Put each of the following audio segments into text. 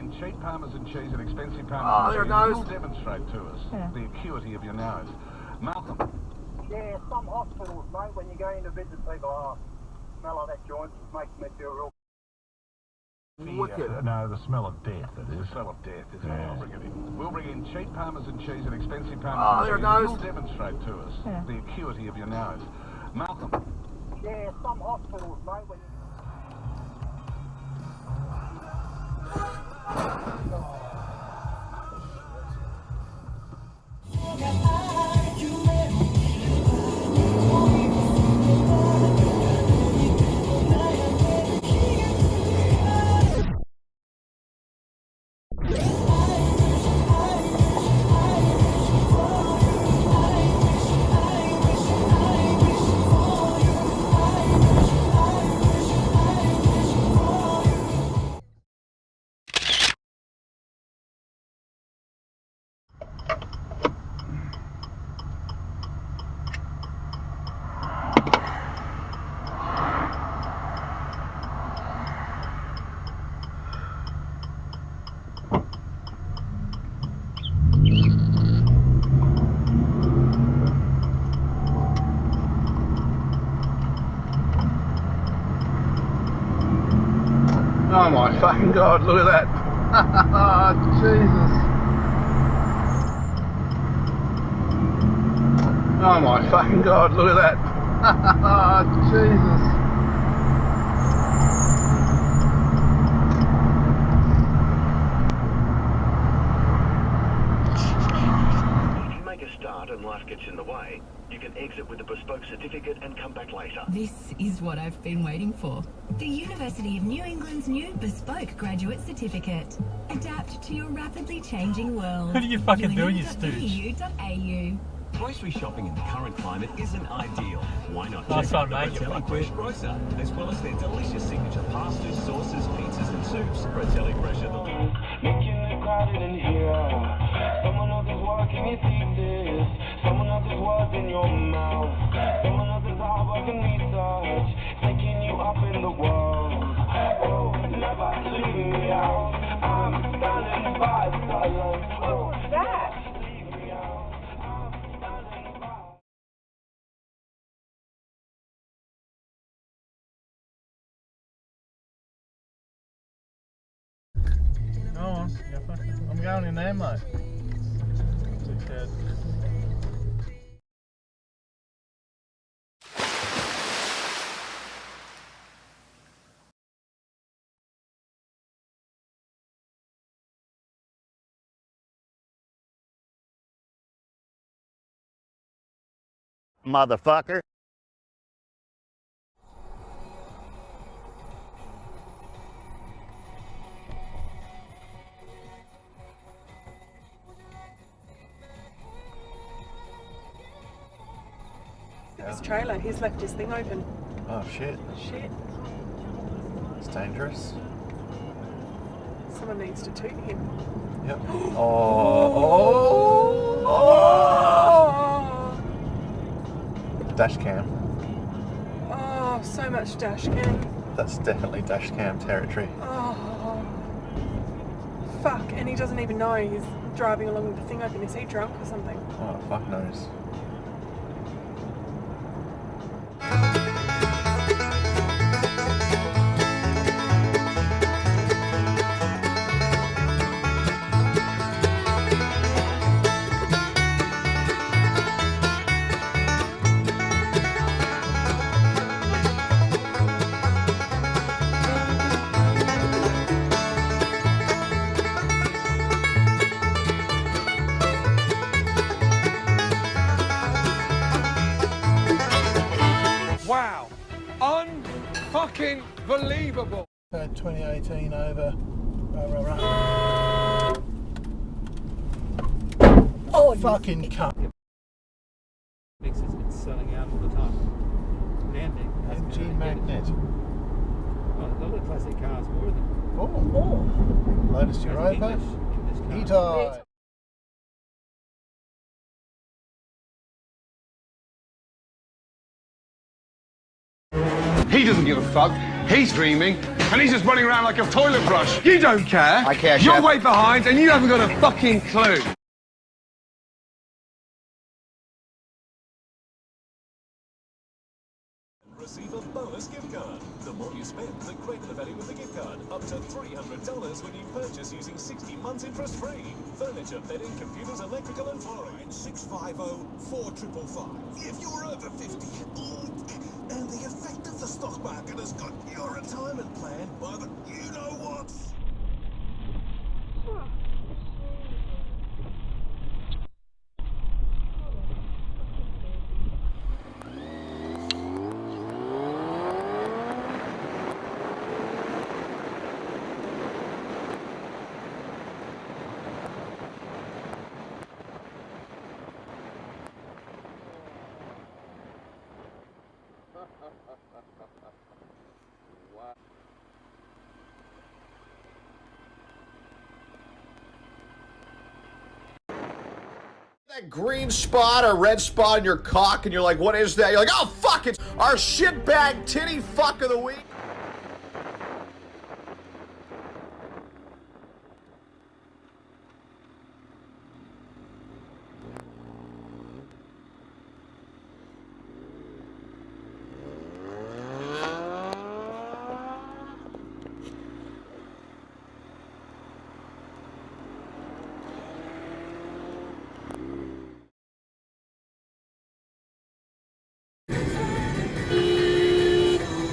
bringing cheap parmesan cheese and expensive parmesan Oh, there it goes. You'll demonstrate to us the acuity of your nose. Malcolm. Yeah, some hospitals, mate, when you go into visit people, oh, smell of that joint makes me feel real. Wicked. No, the smell of death, it is. The smell of death, isn't it? We'll bring in cheap parmesan cheese and expensive parmesan there it cheese. goes. You'll demonstrate to us the acuity of your nose. Malcolm. Yeah, some hospitals, mate, when you... Oh my fucking god, look at that. Jesus. Oh my fucking god, look at that. Jesus. If you make a start and life gets in the way, you can exit with a bespoke certificate and come back later. This is what I've been waiting for. The University of New England's new bespoke graduate certificate. Adapt to your rapidly changing world. What are you fucking doing, you stooge? .edu.au. Grocery shopping in the current climate isn't ideal. Why not Nice check out one, the mate. Fratelli Fresh Grocer, as well as their delicious signature pastas, sauces, pizzas and soups. Fratelli Fresh are the... Making it crowded in here. Someone else's work in your thesis. Someone else's words in your mouth. Someone else's hard work and research. Taking you up in the world. Oh, never leaving me out. I'm standing by the silence. Oh, that. Leave me out. I'm standing by. Go on, I'm going in there, mate. Too scared. Motherfucker. His trailer, he's left his thing open. Oh shit. Shit. It's dangerous. Someone needs to toot him. Yep. Dash cam. Oh, so much dash cam. That's definitely dash cam territory. Oh. Fuck, and he doesn't even know he's driving along with the thing open. Is he drunk or something? Oh, fuck knows. Wow, un-fucking believable. 2018 over. Oh, fucking cunt. Mix has been selling out all the time. Damping. MG Magnet. Well, a lot of classic cars were them. Oh. Lotus Europa. E-Type. He doesn't give a fuck. He's dreaming. and he's just running around like a toilet brush. You don't care. I care, You're Chef. way behind, and you haven't got a fucking clue. Receive a bonus gift card. The more you spend, the greater the value of the gift card. Up to $300 when you purchase using 60 months interest-free. Furniture, bedding, computers, electrical and flooring. 650-4555. If you're over 50 and the effect of the stock market has got your retirement plan by the you-know-what. That green spot or red spot in your cock, and you're like, what is that? You're like, oh, fuck, it's our shitbag titty fuck of the week.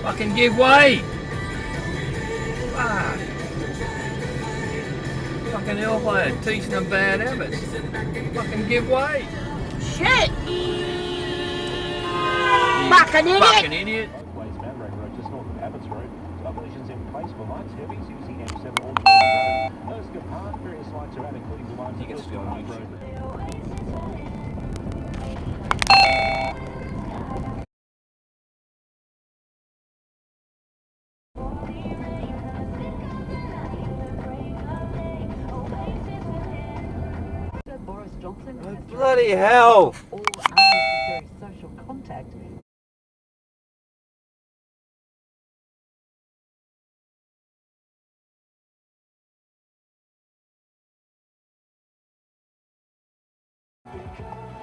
Fucking give way! Fuck! Fucking hellfire, teaching them bad habits. Fucking give way! Shit! Fucking idiot! Fucking idiot! Both ways, Road just north of Abbots Road. Stop in place for lights heavies using M7 Orchard Road. Those depart, various lights are out, including the ones you get to on Road. Oh, bloody hell! All unnecessary social contact.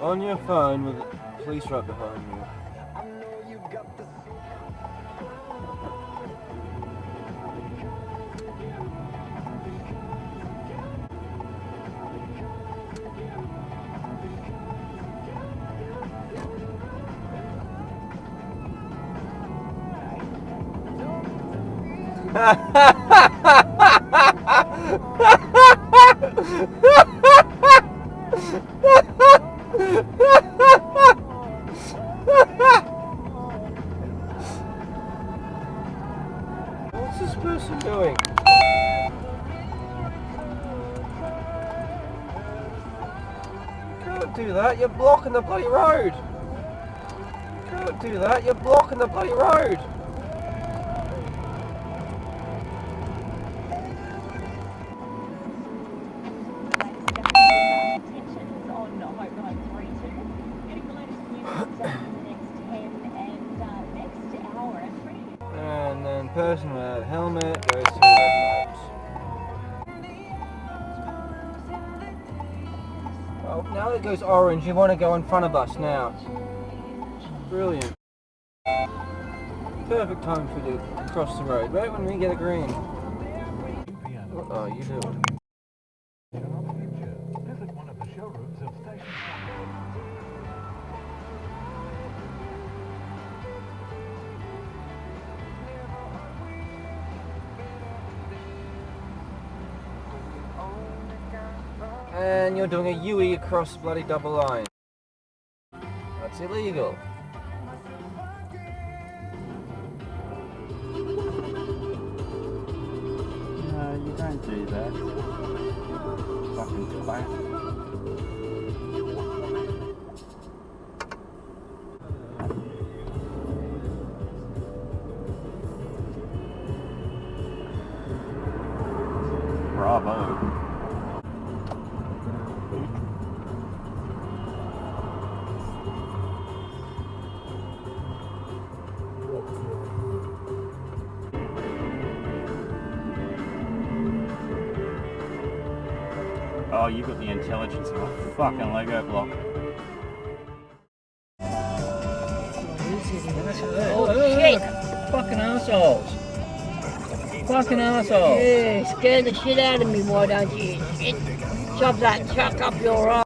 On your phone with the police right behind you. What's this person doing? You can't do that, you're blocking the bloody road. You can't do that, you're blocking the bloody road. And then person without helmet goes through red lights. Oh, now that it goes orange, you want to go in front of us now. Brilliant. Perfect time for you to cross the road, right when we get a green. What are you doing? Visit one of the showrooms of Station. And you're doing a UE across bloody double line. That's illegal. No, you don't do that. Fucking twat. Bravo. Oh, you've got the intelligence of a fucking Lego block. Oh, shit! Fucking assholes. Fucking assholes. Yeah, scare the shit out of me, why don't you? Shit. Shove that chuck up your ass.